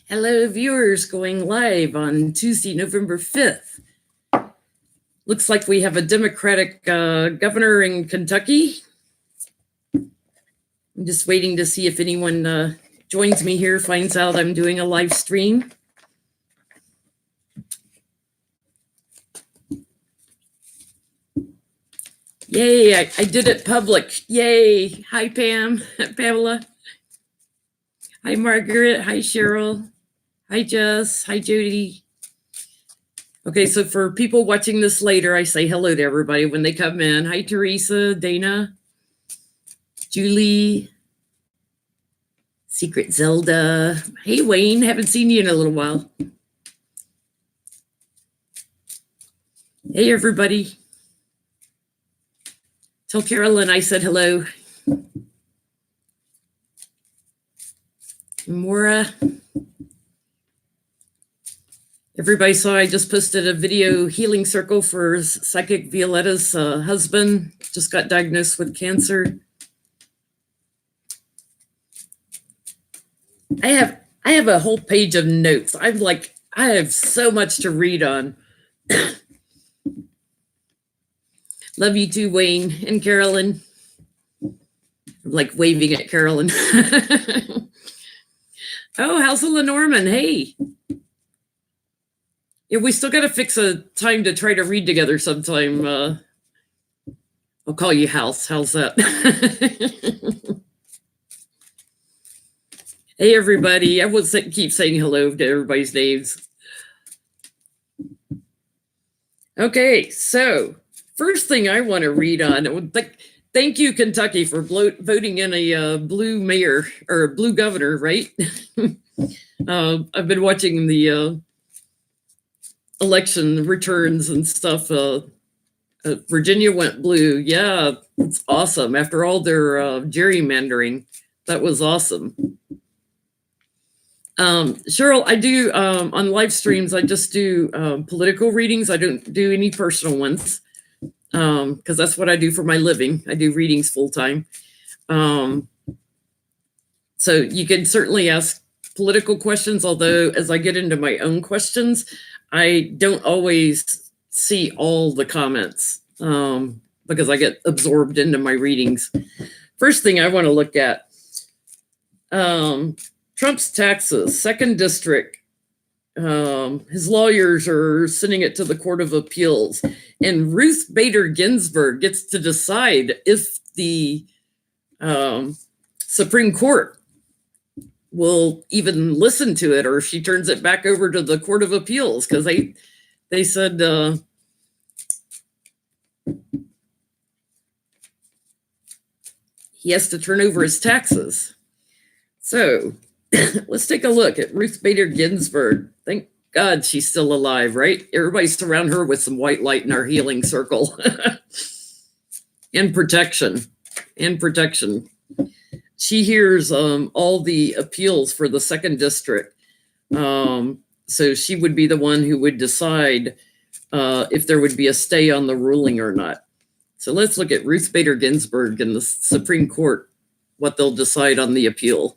Hello, viewers, going live on Tuesday, November 5th. Looks like we have a Democratic governor in Kentucky. I'm just waiting to see if anyone joins me here, finds out I'm doing a live stream. Yay, I did it public. Yay. Hi, Pam, Pamela. Hi, Margaret. Hi, Cheryl. Hi, Jess. Hi, Jody. Okay, so for people watching this later, I say hello to everybody when they come in. Hi, Teresa, Dana, Julie, Secret Zelda. Hey, Wayne, haven't seen you in a little while. Hey, everybody. Tell Carolyn I said hello. Maura. Everybody saw I just posted a video healing circle for Psychic Violetta's husband. Just got diagnosed with cancer. I have a whole page of notes. I have so much to read on. Love you too, Wayne and Carolyn. I'm like waving at Carolyn. Oh, how's the Lenormand? Hey. Yeah, we still got to fix a time to try to read together sometime. I'll call you House. How's that? Hey, everybody. I will keep saying hello to everybody's names. Okay, so first thing I want to read on. Thank you, Kentucky, for voting in a blue mayor or blue governor, right? I've been watching the election returns and stuff. Virginia went blue. Yeah, it's awesome. After all their gerrymandering, that was awesome. Cheryl, I do on live streams, I just do political readings. I don't do any personal ones because that's what I do for my living. I do readings full time. So you can certainly ask political questions, although as I get into my own questions, I don't always see all the comments because I get absorbed into my readings. First thing I want to look at, Trump's taxes, 2nd District. His lawyers are sending it to the Court of Appeals, and Ruth Bader Ginsburg gets to decide if the Supreme Court will even listen to it or if she turns it back over to the Court of Appeals, because they said he has to turn over his taxes. So let's take a look at Ruth Bader Ginsburg. Thank God she's still alive, right? Everybody surround her with some white light in our healing circle. And protection. She hears all the appeals for the 2nd District. So she would be the one who would decide if there would be a stay on the ruling or not. So let's look at Ruth Bader Ginsburg and the Supreme Court, what they'll decide on the appeal.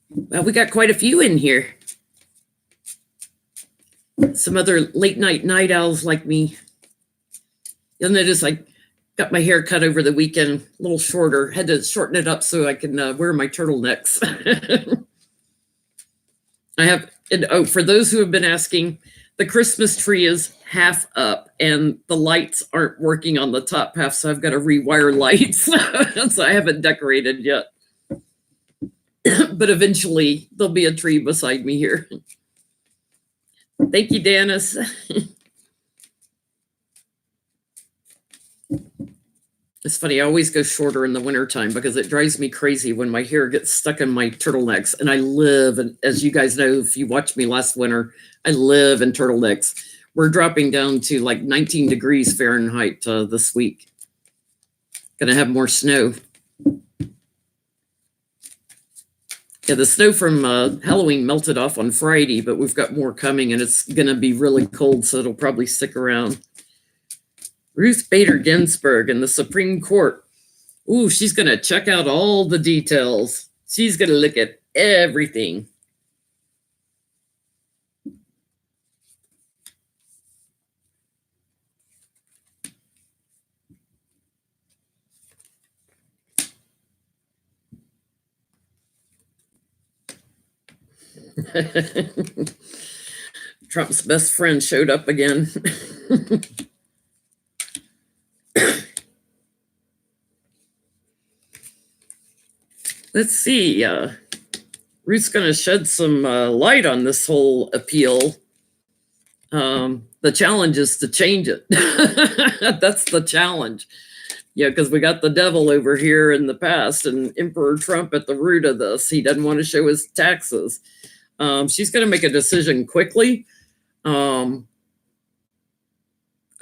Well, we got quite a few in here. Some other late night owls like me. You'll notice I got my hair cut over the weekend, a little shorter. Had to shorten it up so I can wear my turtlenecks. I have, and for those who have been asking, the Christmas tree is half up and the lights aren't working on the top half, so I've got to rewire lights. So I haven't decorated yet. But eventually there'll be a tree beside me here. Thank you, Dennis. It's funny, I always go shorter in the wintertime because it drives me crazy when my hair gets stuck in my turtlenecks. And I live, and as you guys know, if you watched me last winter, I live in turtlenecks. We're dropping down to like 19 degrees Fahrenheit this week. Gonna have more snow. Yeah, the snow from Halloween melted off on Friday, but we've got more coming and it's gonna be really cold, so it'll probably stick around. Ruth Bader Ginsburg in the Supreme Court. Ooh, she's going to check out all the details. She's going to look at everything. Trump's best friend showed up again. Let's see. Ruth's going to shed some light on this whole appeal. The challenge is to change it. That's the challenge. Yeah, because we got the devil over here in the past and Emperor Trump at the root of this. He doesn't want to show his taxes. She's going to make a decision quickly. I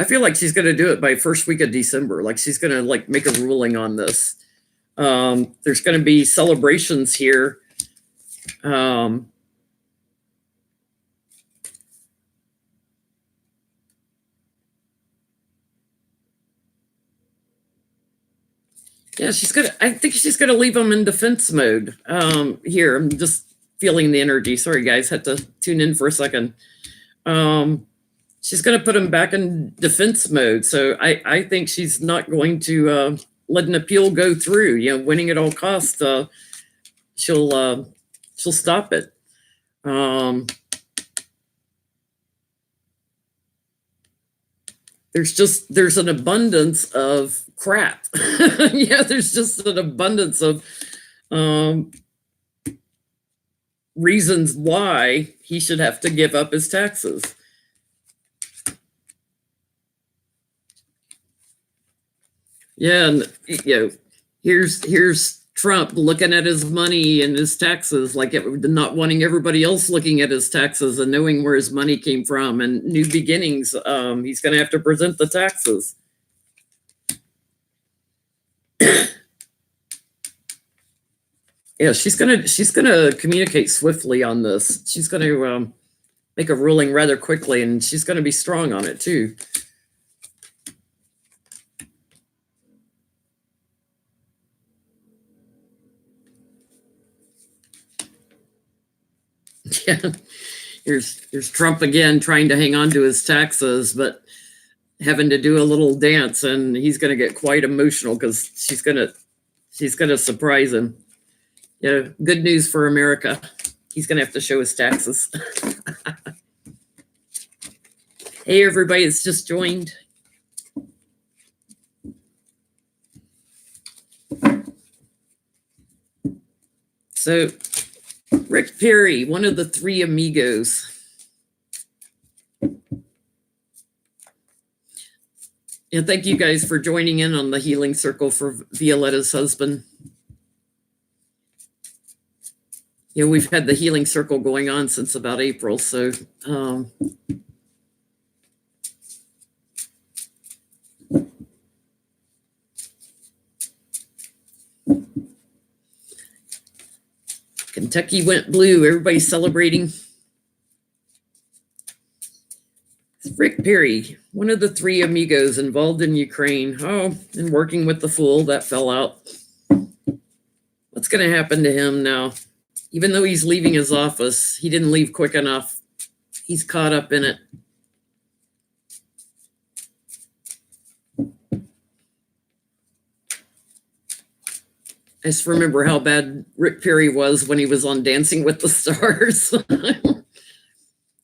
feel like she's going to do it by first week of December. Like she's going to make a ruling on this. There's going to be celebrations here. Yeah, I think she's gonna leave them in defense mode. Here, I'm just feeling the energy. Sorry, guys, had to tune in for a second. She's gonna put them back in defense mode. So I think she's not going to let an appeal go through. You know, winning at all costs. She'll stop it. There's an abundance of crap. Yeah, there's just an abundance of reasons why he should have to give up his taxes. Yeah, and here's Trump looking at his money and his taxes, not wanting everybody else looking at his taxes and knowing where his money came from and new beginnings. He's going to have to present the taxes. Yeah, she's gonna communicate swiftly on this. She's going to make a ruling rather quickly, and she's going to be strong on it too. Yeah, here's Trump again trying to hang on to his taxes, but having to do a little dance, and he's going to get quite emotional because she's going to surprise him. Yeah, good news for America. He's going to have to show his taxes. Hey, everybody, it's just joined. So, Rick Perry, one of the three amigos. And thank you guys for joining in on the healing circle for Violetta's husband. You know, we've had the healing circle going on since about April, so Kentucky went blue. Everybody's celebrating. Rick Perry, one of the three amigos involved in Ukraine. Oh, and working with the fool, that fell out. What's going to happen to him now? Even though he's leaving his office, he didn't leave quick enough. He's caught up in it. I just remember how bad Rick Perry was when he was on Dancing with the Stars. And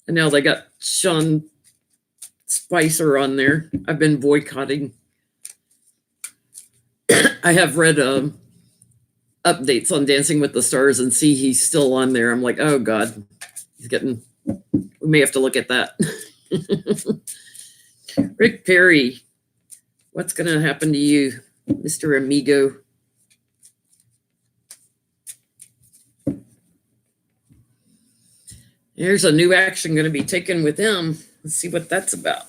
now they got Sean Spicer on there. I've been boycotting. I have read updates on Dancing with the Stars and see he's still on there. I'm like, oh God, we may have to look at that. Rick Perry, what's going to happen to you, Mr. Amigo? There's a new action going to be taken with him. Let's see what that's about.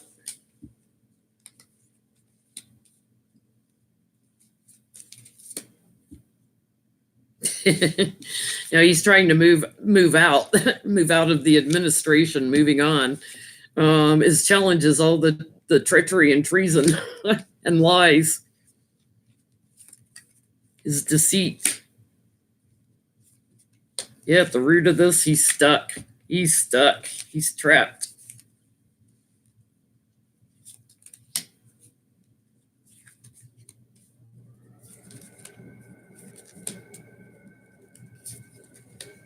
He's trying to move out of the administration, moving on. His challenge is all the treachery and treason and lies. his deceit. Yeah, at the root of this, he's stuck. He's stuck. He's trapped.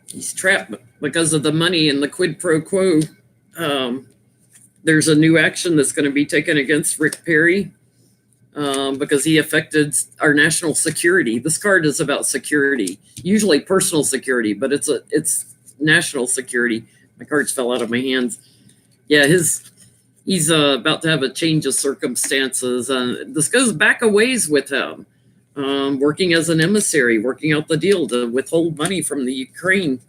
He's trapped because of the money and the quid pro quo. There's a new action that's going to be taken against Rick Perry because he affected our national security. This card is about security, usually personal security, but it's national security. My cards fell out of my hands. Yeah, he's about to have a change of circumstances. This goes back a ways with him, working as an emissary, working out the deal to withhold money from the Ukraine.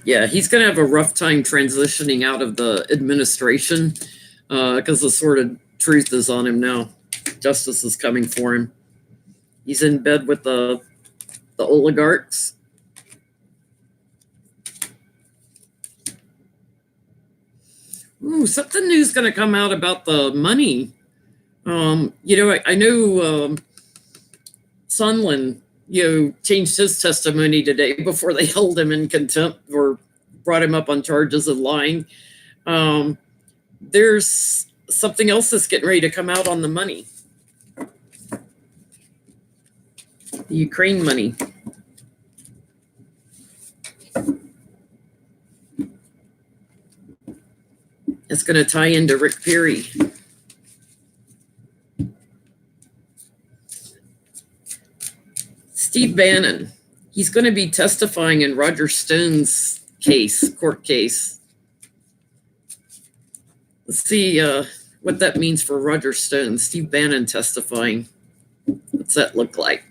Yeah, he's going to have a rough time transitioning out of the administration because the sword of truth is on him now. Justice is coming for him. He's in bed with the oligarchs. Ooh, something new is going to come out about the money. I know Sondland, changed his testimony today before they held him in contempt or brought him up on charges of lying. There's something else that's getting ready to come out on the money. The Ukraine money. It's going to tie into Rick Perry. Steve Bannon, he's going to be testifying in Roger Stone's court case. Let's see what that means for Roger Stone. Steve Bannon testifying. What's that look like?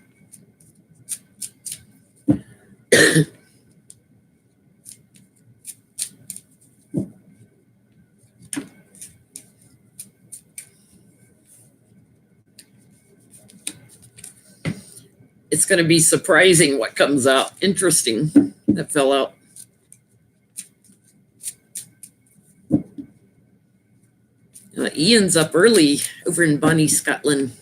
It's going to be surprising what comes out. Interesting. That fell out. Ian's up early over in Bonnie, Scotland.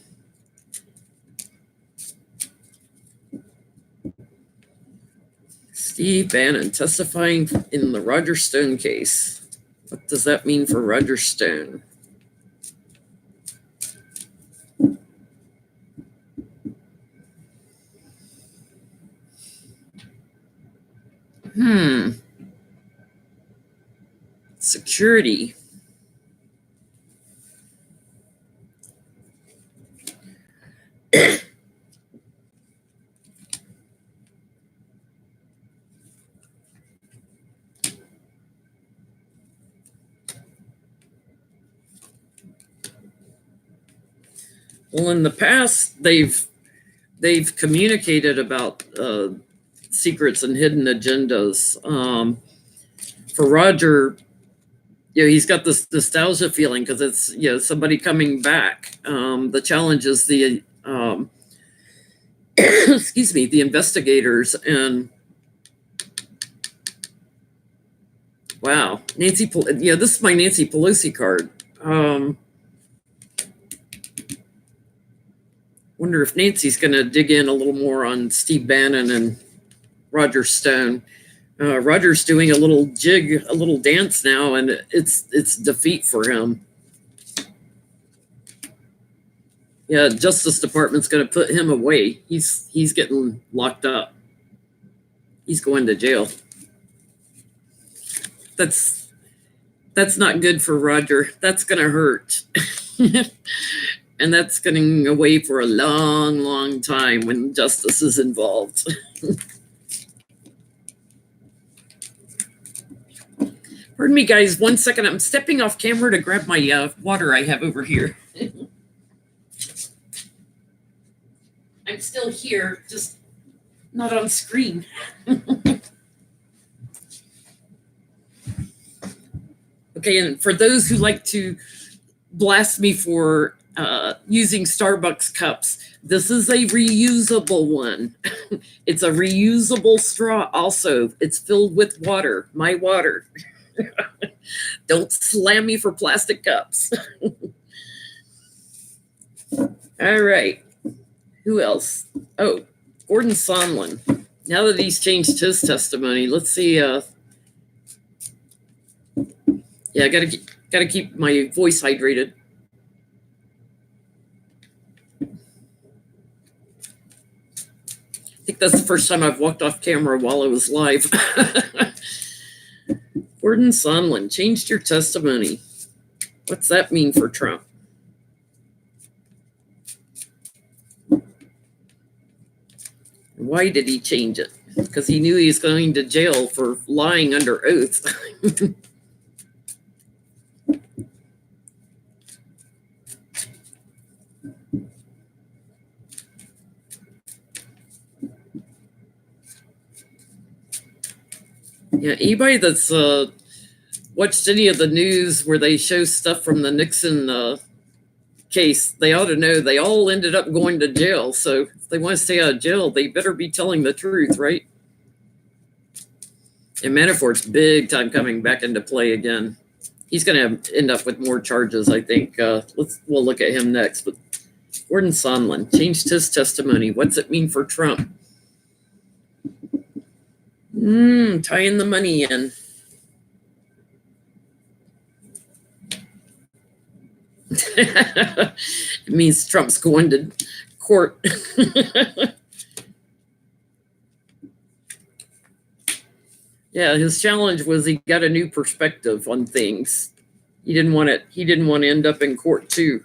Steve Bannon testifying in the Roger Stone case. What does that mean for Roger Stone? Security. Well, in the past, they've communicated about secrets and hidden agendas. For Roger, he's got this nostalgia feeling because it's somebody coming back. The challenge is the excuse me, the investigators. And wow, this is my Nancy Pelosi card. Wonder if Nancy's going to dig in a little more on Steve Bannon and Roger Stone. Roger's doing a little jig, a little dance now, and it's defeat for him. Yeah, Justice Department's going to put him away. He's getting locked up. He's going to jail. That's not good for Roger. That's going to hurt. And that's getting away for a long, long time when justice is involved. Pardon me, guys. 1 second. I'm stepping off camera to grab my water I have over here. I'm still here, just not on screen. Okay, and for those who like to blast me for using Starbucks cups, this is a reusable one. It's a reusable straw also. It's filled with water, my water. Don't slam me for plastic cups. All right. Who else? Oh, Gordon Sondland. Now that he's changed his testimony, let's see. Yeah, I gotta keep my voice hydrated. I think that's the first time I've walked off camera while I was live. Gordon Sondland, changed your testimony. What's that mean for Trump? Why did he change it? Because he knew he was going to jail for lying under oath. Yeah, anybody that's watched any of the news where they show stuff from the Nixon case, they ought to know they all ended up going to jail. So if they want to stay out of jail, they better be telling the truth, right? And Manafort's big time coming back into play again. He's going to end up with more charges, I think. We'll look at him next. But Gordon Sondland changed his testimony. What's it mean for Trump? Tying the money in. It means Trump's going to court. Yeah, his challenge was he got a new perspective on things. He didn't want to end up in court too.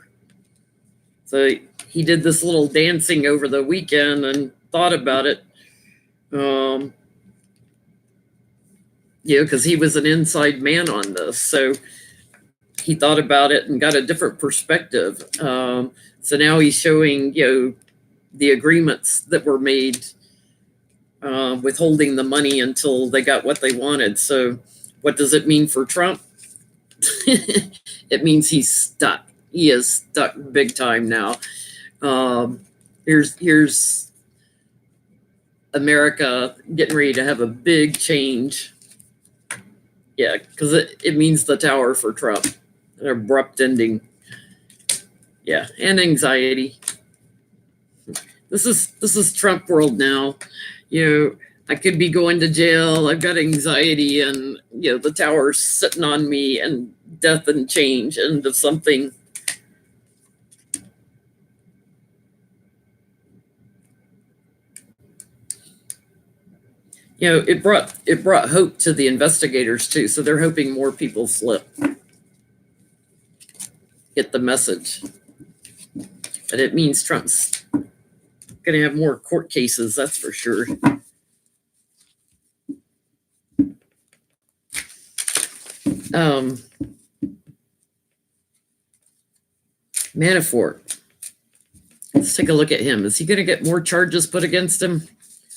So he did this little dancing over the weekend and thought about it. Because he was an inside man on this. So he thought about it and got a different perspective. So now he's showing, the agreements that were made, withholding the money until they got what they wanted. So what does it mean for Trump? It means he's stuck. He is stuck big time now. Here's America getting ready to have a big change. Yeah, because it means the tower for Trump. An abrupt ending. Yeah, and anxiety. This is Trump world now. I could be going to jail. I've got anxiety, and the tower's sitting on me, and death and change into something. It brought hope to the investigators too. So they're hoping more people slip. Get the message. But it means Trump's going to have more court cases, that's for sure. Manafort. Let's take a look at him. Is he going to get more charges put against him?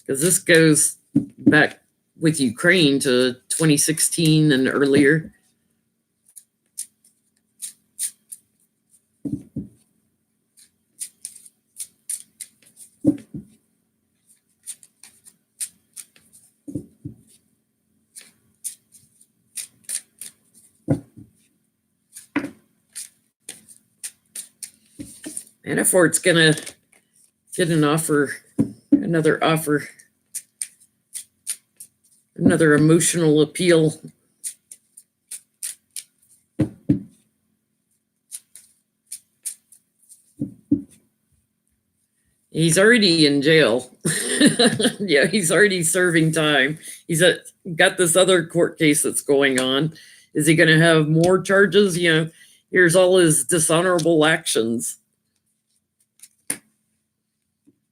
Because this goes back with Ukraine to 2016 and earlier. Manafort's gonna get another offer, another emotional appeal. He's already in jail. Yeah, he's already serving time. He's got this other court case that's going on. Is he going to have more charges? Here's all his dishonorable actions.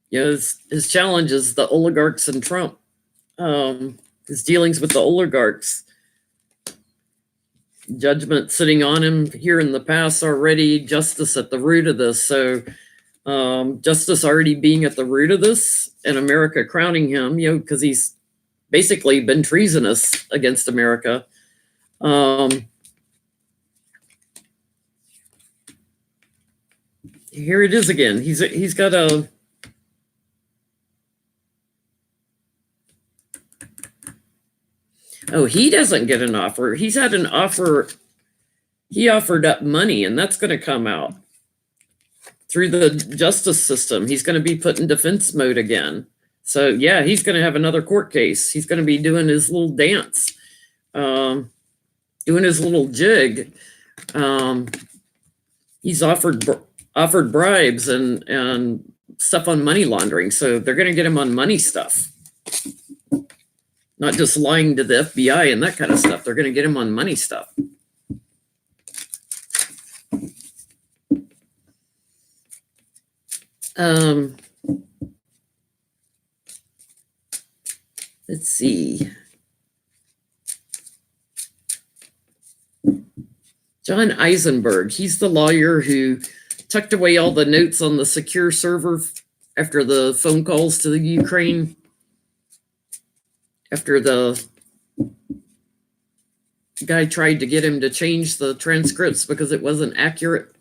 His challenge is the oligarchs and Trump. His dealings with the oligarchs. Judgment sitting on him here in the past already. Justice at the root of this. So justice already being at the root of this, and America crowning him, because he's basically been treasonous against America. Here it is again. He's got a. Oh, he doesn't get an offer. He's had an offer. He offered up money, and that's going to come out. through the justice system. He's going to be put in defense mode again. So yeah, he's going to have another court case. He's going to be doing his little dance, doing his little jig. He's offered bribes and stuff on money laundering. So they're going to get him on money stuff, not just lying to the FBI and that kind of stuff. They're going to get him on money stuff. Let's see. John Eisenberg, he's the lawyer who tucked away all the notes on the secure server after the phone calls to the Ukraine, after the guy tried to get him to change the transcripts because it wasn't accurate.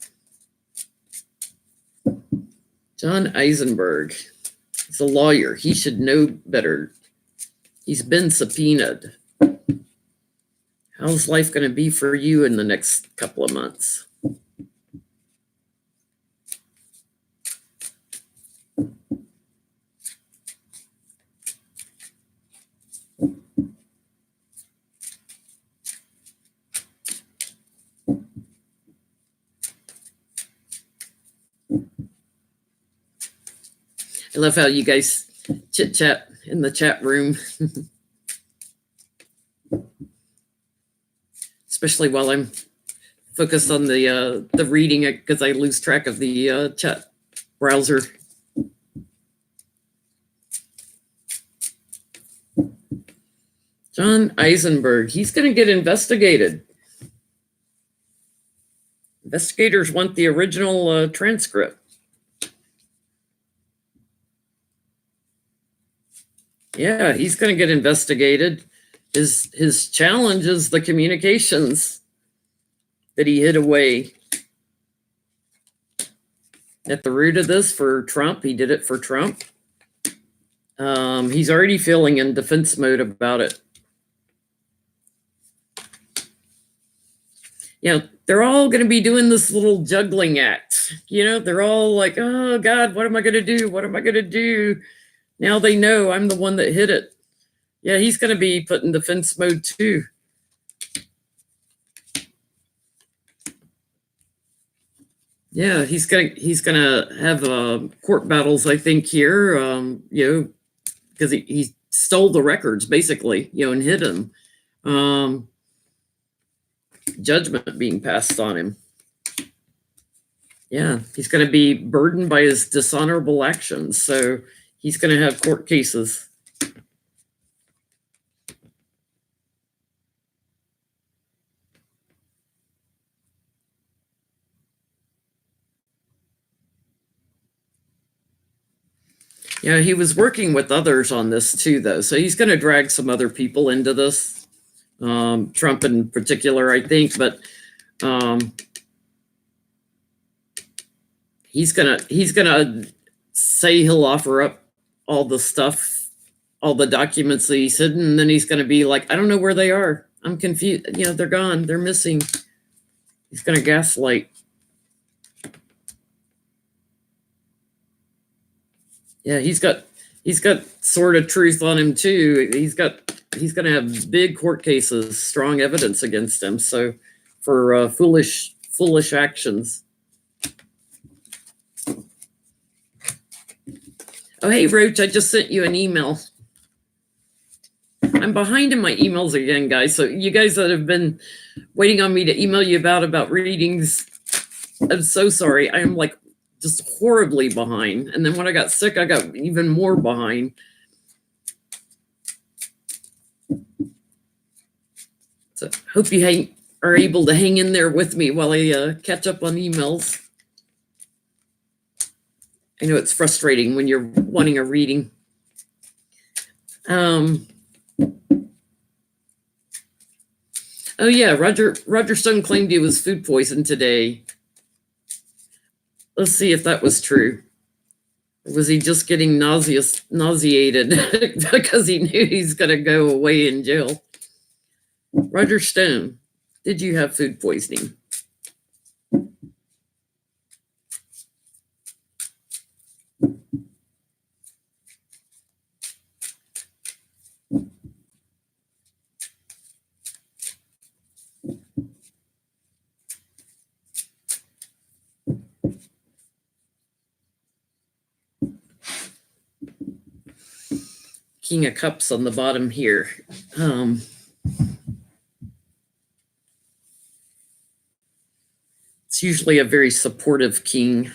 John Eisenberg, he's a lawyer. He should know better. He's been subpoenaed. How's life going to be for you in the next couple of months? I love how you guys chit chat in the chat room. Especially while I'm focused on the reading, because I lose track of the chat browser. John Eisenberg, he's going to get investigated. Investigators want the original transcript. Yeah, he's going to get investigated. His challenge is the communications that he hid away. At the root of this for Trump, he did it for Trump. He's already feeling in defense mode about it. You know, they're all going to be doing this little juggling act. You know, they're all like, oh God, what am I going to do? What am I going to do? Now they know I'm the one that hit it. Yeah, he's going to be put in defense mode too. Yeah, he's gonna have court battles, I think, here. You know, because he stole the records basically, you know, and hid them. Judgment being passed on him. Yeah, he's going to be burdened by his dishonorable actions, so he's going to have court cases. Yeah, he was working with others on this too, though. So he's going to drag some other people into this, Trump in particular, I think. But he's gonna say he'll offer up all the stuff, all the documents that he's hidden, and then he's going to be like, I don't know where they are. I'm confused. You know, they're gone. They're missing. He's going to gaslight. Yeah, he's got sort of truth on him too. He's going to have big court cases, strong evidence against him. So for foolish actions. Oh, hey, Roach, I just sent you an email. I'm behind in my emails again, guys. So you guys that have been waiting on me to email you about readings, I'm so sorry. I am like just horribly behind. And then when I got sick, I got even more behind. So hope you are able to hang in there with me while I catch up on emails. I know it's frustrating when you're wanting a reading. Oh yeah, Roger Stone claimed he was food poisoned today. Let's see if that was true. Or was he just getting nauseated because he knew he's going to go away in jail? Roger Stone, did you have food poisoning? King of Cups on the bottom here. It's usually a very supportive king.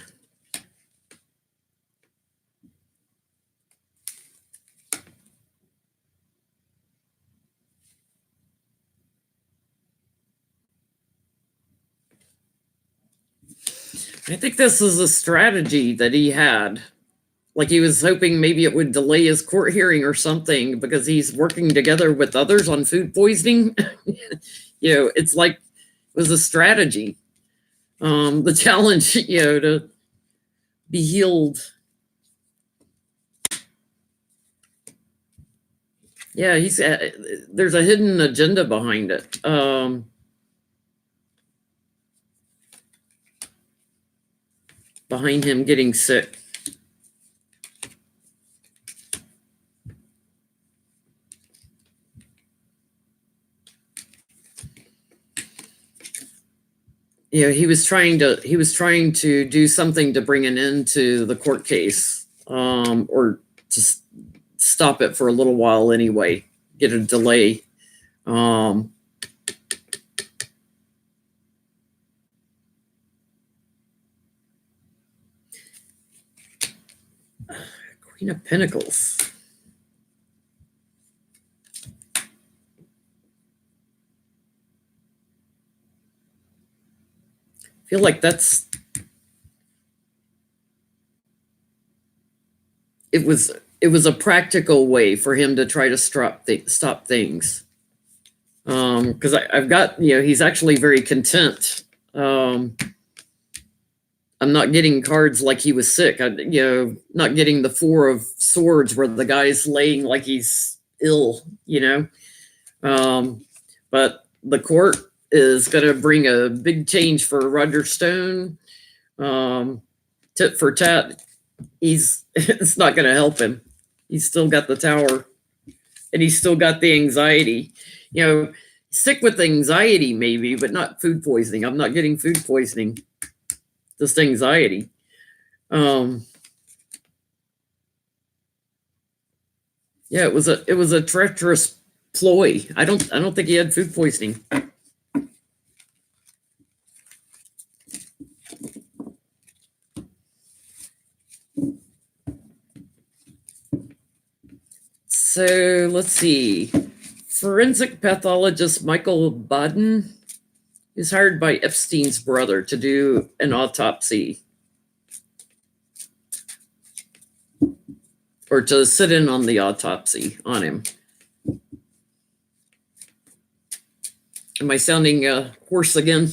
I think this is a strategy that he had. Like he was hoping maybe it would delay his court hearing or something because he's working together with others on food poisoning. It's like it was a strategy. The challenge, to be healed. Yeah, there's a hidden agenda behind it. Behind him getting sick. He was trying to do something to bring an end to the court case, or just stop it for a little while anyway, get a delay. Queen of Pentacles. I feel like it was a practical way for him to try to stop things. Because I've got, he's actually very content. I'm not getting cards like he was sick. Not getting the Four of Swords where the guy's laying like he's ill, But the court is going to bring a big change for Roger Stone. Tit for tat. It's not going to help him. He's still got the Tower and he's still got the anxiety, sick with anxiety maybe, but not food poisoning. I'm not getting food poisoning, just anxiety. It was a treacherous ploy. I don't think he had food poisoning. So let's see. Forensic pathologist Michael Bannon is hired by Epstein's brother to do an autopsy or to sit in on the autopsy on him. Am I sounding hoarse again?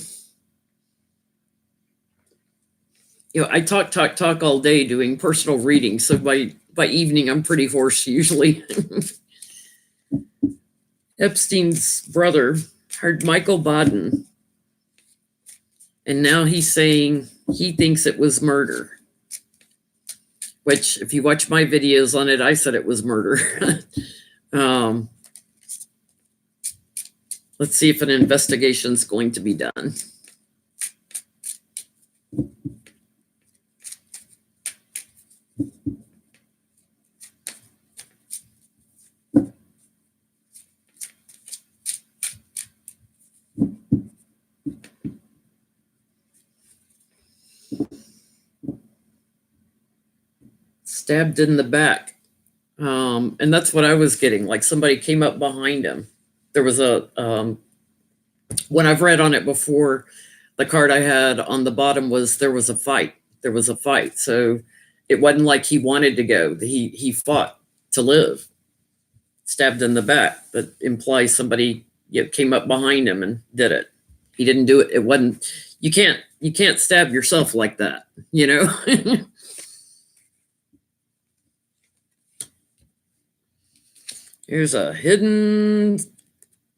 I talk all day doing personal reading. So by evening, I'm pretty hoarse usually. Epstein's brother hired Michael Bannon. And now he's saying he thinks it was murder. Which, if you watch my videos on it, I said it was murder. Let's see if an investigation's going to be done. Stabbed in the back. And that's what I was getting. Like somebody came up behind him. There was when I've read on it before, the card I had on the bottom was there was a fight. There was a fight. So it wasn't like he wanted to go. He fought to live. Stabbed in the back. That implies somebody came up behind him and did it. He didn't do it. It wasn't. You can't stab yourself like that. Here's a hidden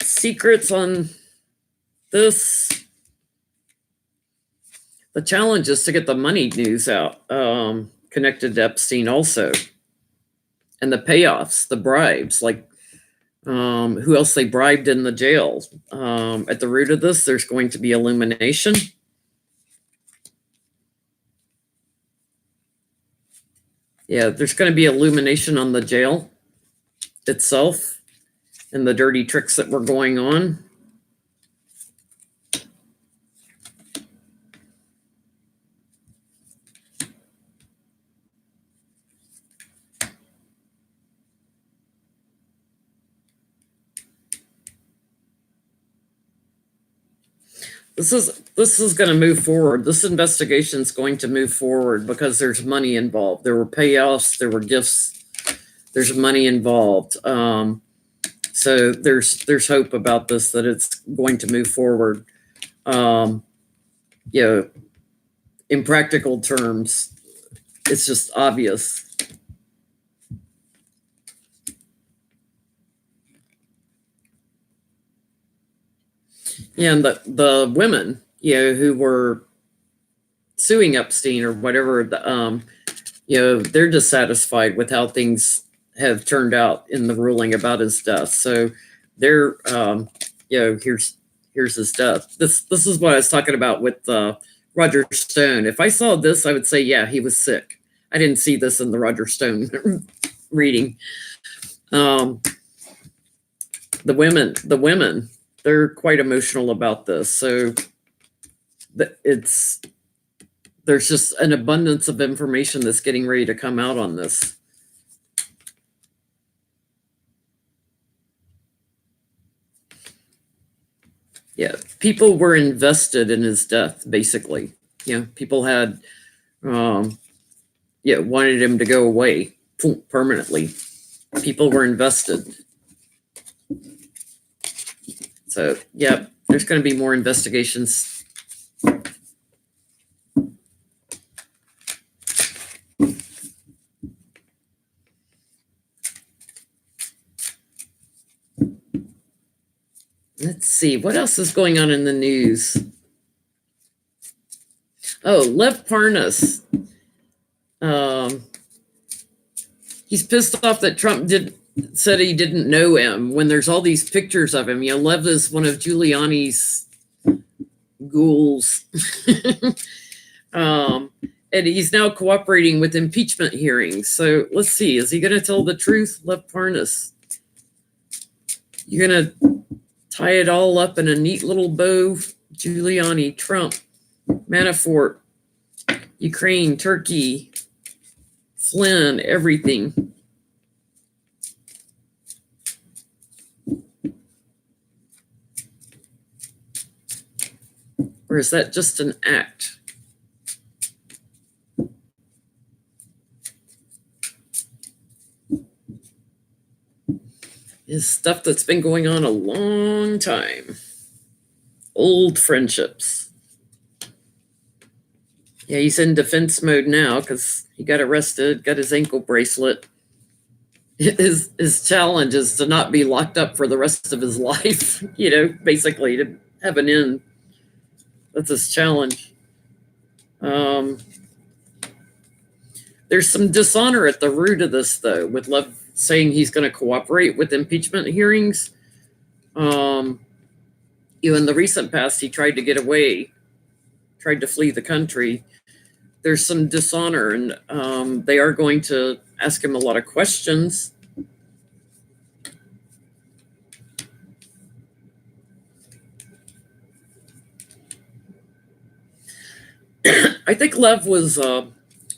secrets on this. The challenge is to get the money news out, connected to Epstein also. And the payoffs, the bribes, like who else they bribed in the jail. At the root of this, there's going to be illumination. Yeah, there's going to be illumination on the jail. itself and the dirty tricks that were going on. This is going to move forward. This investigation is going to move forward because there's money involved. There were payoffs, there were gifts, there's money involved. So there's hope about this, that it's going to move forward. In practical terms, it's just obvious. And the women, who were suing Epstein or whatever, they're dissatisfied with how things have turned out in the ruling about his death. So they're, here's his death. This is what I was talking about with Roger Stone. If I saw this, I would say, yeah, he was sick. I didn't see this in the Roger Stone reading. The women, they're quite emotional about this. So there's just an abundance of information that's getting ready to come out on this. Yeah, people were invested in his death, basically. People had, wanted him to go away permanently. People were invested. So, yeah, there's going to be more investigations. Let's see, what else is going on in the news? Oh, Lev Parnas. He's pissed off that Trump said he didn't know him when there's all these pictures of him. Lev is one of Giuliani's ghouls. And he's now cooperating with impeachment hearings. So let's see, is he going to tell the truth, Lev Parnas? You're going to tie it all up in a neat little bow? Giuliani, Trump, Manafort, Ukraine, Turkey, Flynn, everything. Or is that just an act? Is stuff that's been going on a long time. Old friendships. Yeah, he's in defense mode now because he got arrested, got his ankle bracelet. His challenge is to not be locked up for the rest of his life, basically to have an end. That's his challenge. There's some dishonor at the root of this, though, with Lev saying he's going to cooperate with impeachment hearings. In the recent past, he tried to get away, tried to flee the country. There's some dishonor, and they are going to ask him a lot of questions. I think Lev was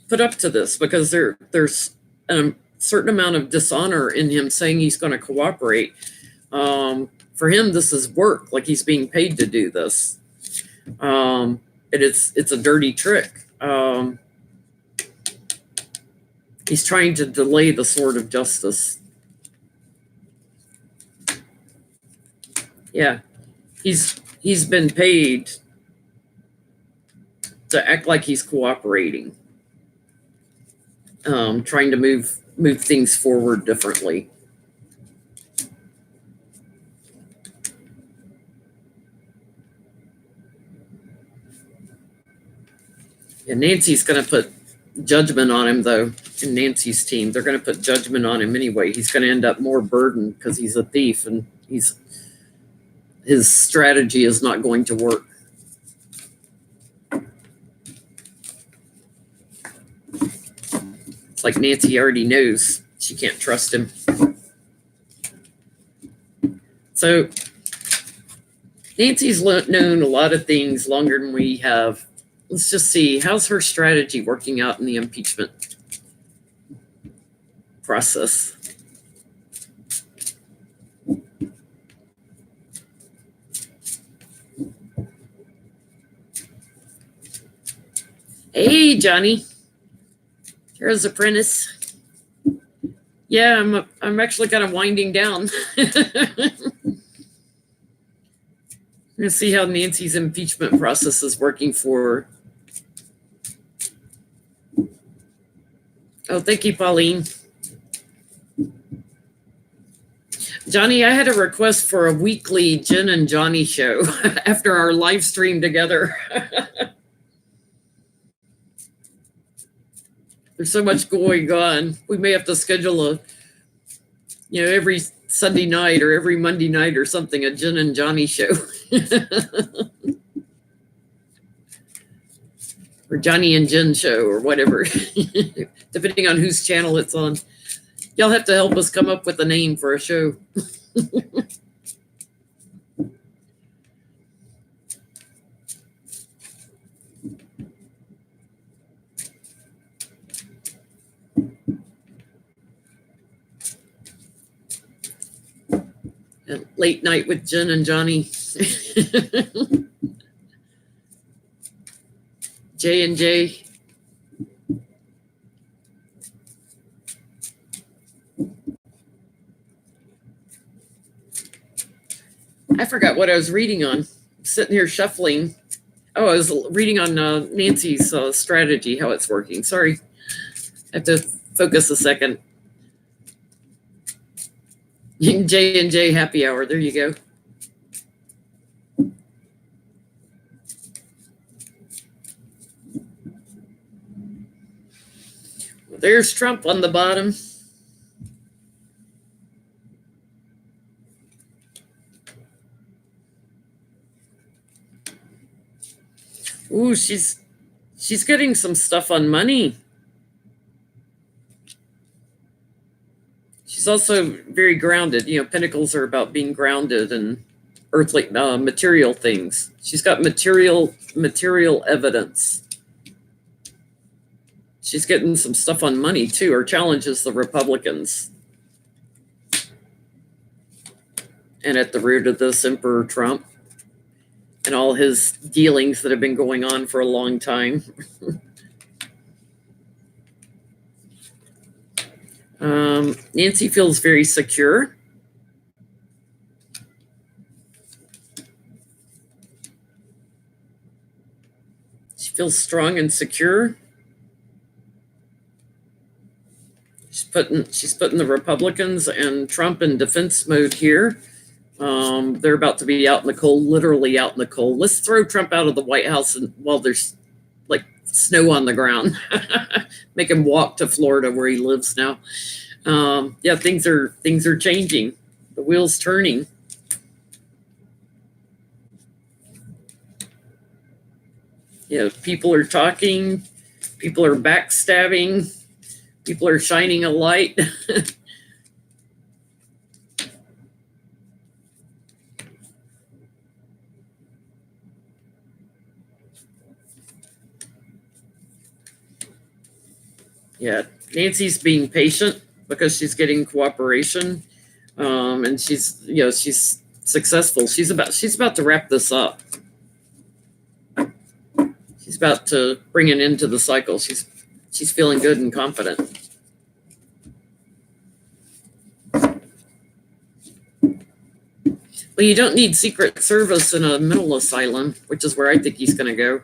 put up to this because there's a certain amount of dishonor in him saying he's going to cooperate. For him, this is work, like he's being paid to do this. And it's a dirty trick. He's trying to delay the sword of justice. Yeah, he's been paid to act like he's cooperating, trying to move things forward differently. And Nancy's going to put judgment on him, though. In Nancy's team, they're going to put judgment on him anyway. He's going to end up more burdened because he's a thief, and his strategy is not going to work. It's like Nancy already knows she can't trust him. So Nancy's known a lot of things longer than we have. Let's just see, how's her strategy working out in the impeachment process? Hey, Johnny. Here's Apprentice. Yeah, I'm actually kind of winding down. We're going to see how Nancy's impeachment process is working for her. Oh, thank you, Pauline. Johnny, I had a request for a weekly Jenn and Johnny show after our live stream together. There's so much going on. We may have to schedule every Sunday night or every Monday night or something, a Jenn and Johnny show. Or Johnny and Jenn show or whatever, depending on whose channel it's on. Y'all have to help us come up with a name for a show. Late night with Jenn and Johnny. J&J. I forgot what I was reading on. I'm sitting here shuffling. Oh, I was reading on Nancy's strategy, how it's working. Sorry. I have to focus a second. J&J happy hour. There you go. Well, there's Trump on the bottom. Ooh, she's getting some stuff on money. She's also very grounded. Pentacles are about being grounded and earthly, material things. She's got material evidence. She's getting some stuff on money too, or challenges the Republicans. And at the root of this, Emperor Trump and all his dealings that have been going on for a long time. Nancy feels very secure. She feels strong and secure. She's putting the Republicans and Trump in defense mode here. They're about to be out in the cold, literally out in the cold. Let's throw Trump out of the White House while there's like snow on the ground. Make him walk to Florida where he lives now. Things are changing. The wheel's turning. People are talking. People are backstabbing. People are shining a light. Nancy's being patient because she's getting cooperation, and she's successful. She's about to wrap this up. She's about to bring an end to the cycle. She's feeling good and confident. Well, you don't need Secret Service in a mental asylum, which is where I think he's going to go.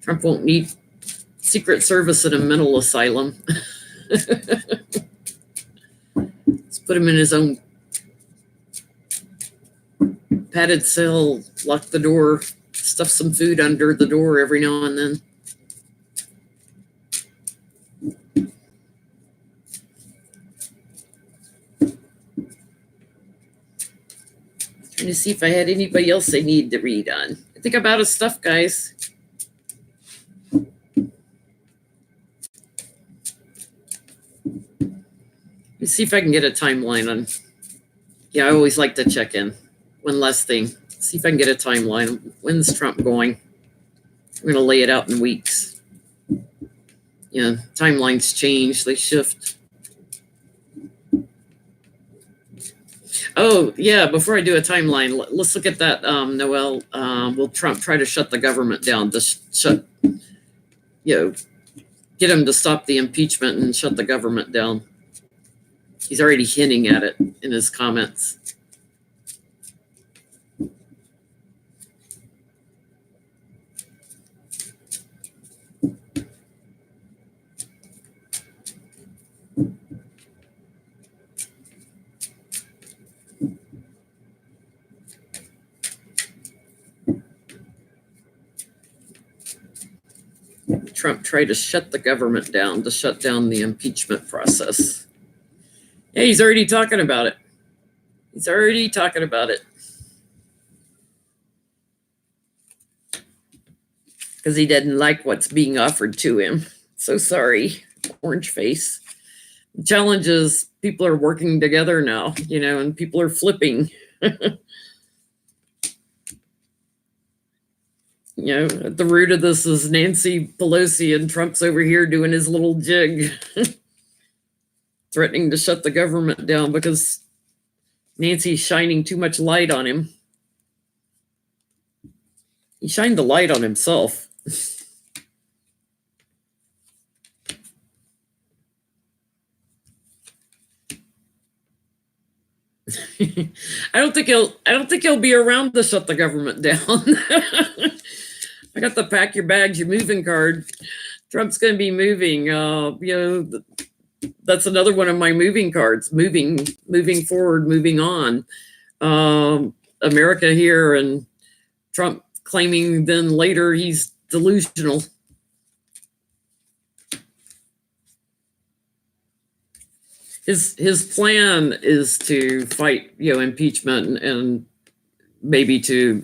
Trump won't need Secret Service in a mental asylum. Let's put him in his own padded cell, lock the door, stuff some food under the door every now and then. Trying to see if I had anybody else I need to read on. I think I'm out of stuff, guys. Let's see if I can get a timeline on Yeah, I always like to check in. One last thing. See if I can get a timeline. When's Trump going? We're going to lay it out in weeks. Yeah, timelines change, they shift. Oh, yeah, before I do a timeline, let's look at that, Noel. Will Trump try to shut the government down, get him to stop the impeachment and shut the government down? He's already hinting at it in his comments. Trump tried to shut the government down, to shut down the impeachment process. Yeah, he's already talking about it. He's already talking about it. Because he didn't like what's being offered to him. So sorry, orange face. The challenge is people are working together now, and people are flipping. At the root of this is Nancy Pelosi, and Trump's over here doing his little jig, threatening to shut the government down because Nancy's shining too much light on him. He shined the light on himself. I don't think he'll be around to shut the government down. I got the pack your bags, you're moving card. Trump's going to be moving. That's another one of my moving cards. Moving forward, moving on. America here, and Trump claiming then later he's delusional. His plan is to fight, impeachment and maybe to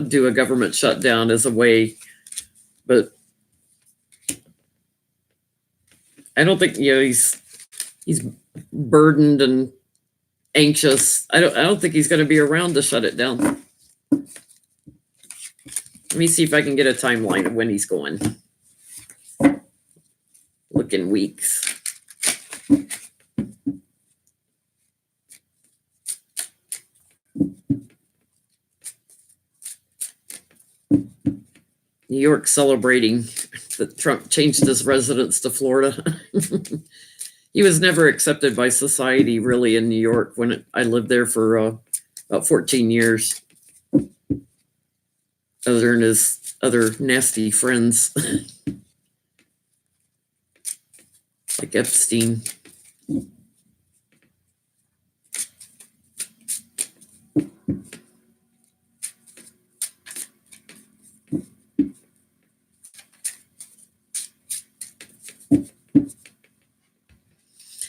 do a government shutdown as a way, but I don't think he's burdened and anxious. I don't think he's going to be around to shut it down. Let me see if I can get a timeline of when he's going. Look in weeks. New York celebrating that Trump changed his residence to Florida. He was never accepted by society, really, in New York when I lived there for about 14 years. Other than his other nasty friends, like Epstein.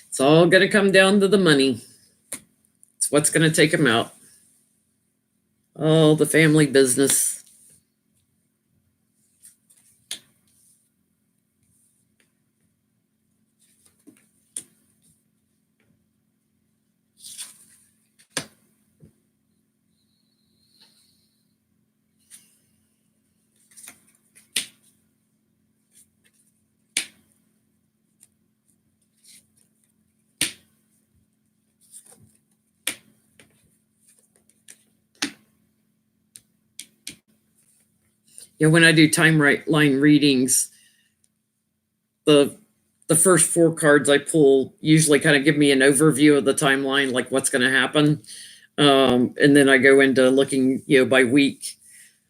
It's all going to come down to the money. It's what's going to take him out. Oh, the family business. When I do timeline readings, the first 4 cards I pull usually kind of give me an overview of the timeline, like what's going to happen. And then I go into looking, by week.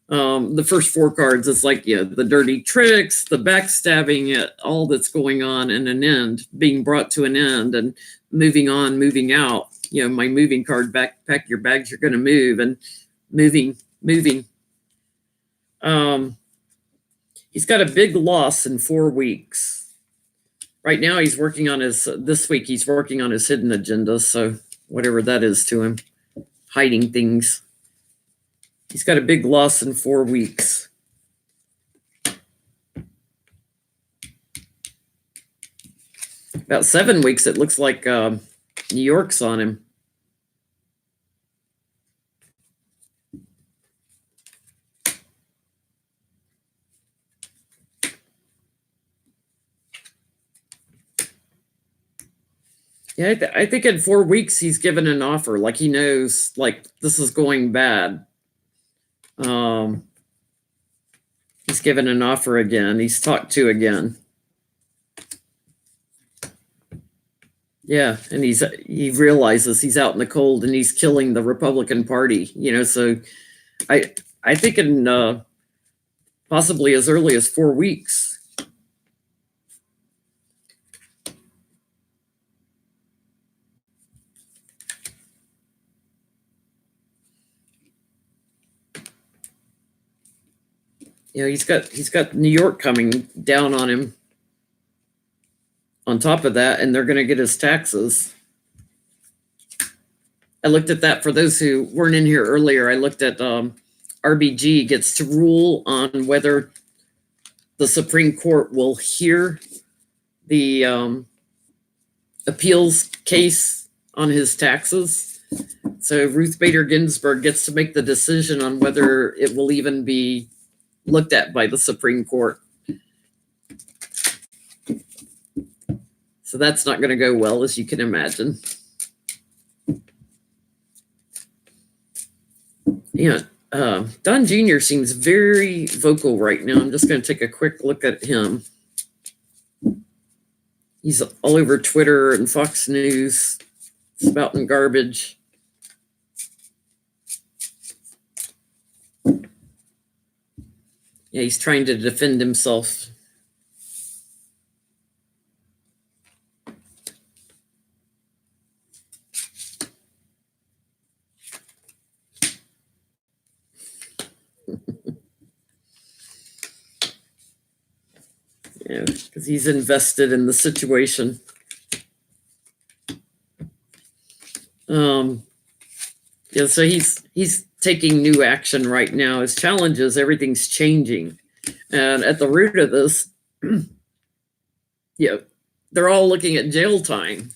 The first 4 cards, it's like, the dirty tricks, the backstabbing, all that's going on, and an end, being brought to an end, and moving on, moving out. My moving card, pack your bags, you're going to move, and moving. He's got a big loss in 4 weeks. Right now he's working on this week he's working on his hidden agenda, so whatever that is to him, hiding things. He's got a big loss in 4 weeks. About 7 weeks, it looks like New York's on him. Yeah, I think in 4 weeks he's given an offer, like he knows, like this is going bad. He's given an offer again. He's talked to again. Yeah, and he realizes he's out in the cold and he's killing the Republican Party. So I think in possibly as early as 4 weeks. He's got New York coming down on him. On top of that, and they're going to get his taxes. I looked at that for those who weren't in here earlier. I looked at RBG gets to rule on whether the Supreme Court will hear the appeals case on his taxes. So Ruth Bader Ginsburg gets to make the decision on whether it will even be looked at by the Supreme Court. So that's not going to go well, as you can imagine. Don Jr. seems very vocal right now. I'm just going to take a quick look at him. He's all over Twitter and Fox News, spouting garbage. Yeah, he's trying to defend himself. Because he's invested in the situation. So he's taking new action right now. His challenge is everything's changing. And at the root of this, they're all looking at jail time.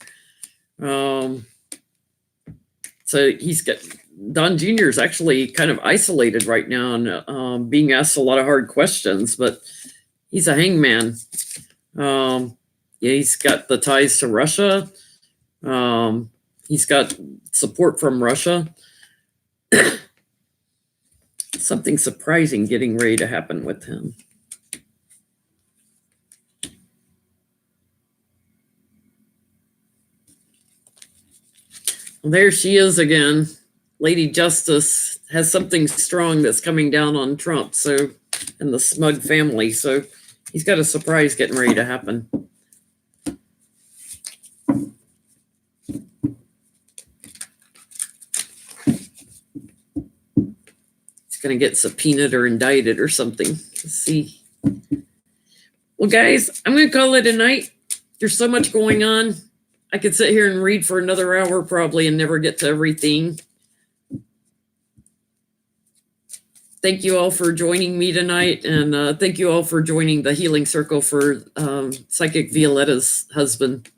So Don Jr. is actually kind of isolated right now and being asked a lot of hard questions, but he's a hangman. He's got the ties to Russia. He's got support from Russia. Something surprising getting ready to happen with him. Well, there she is again. Lady Justice has something strong that's coming down on Trump, and the smug family. So he's got a surprise getting ready to happen. He's going to get subpoenaed or indicted or something. Let's see. Well, guys, I'm going to call it a night. There's so much going on. I could sit here and read for another hour probably and never get to everything. Thank you all for joining me tonight, and thank you all for joining the Healing Circle for Psychic Violetta's husband.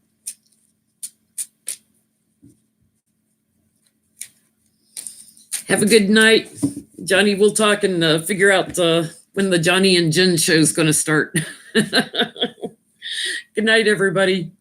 Have a good night. Johnny, we'll talk and figure out when the Johnny and Jen show is going to start. Good night, everybody.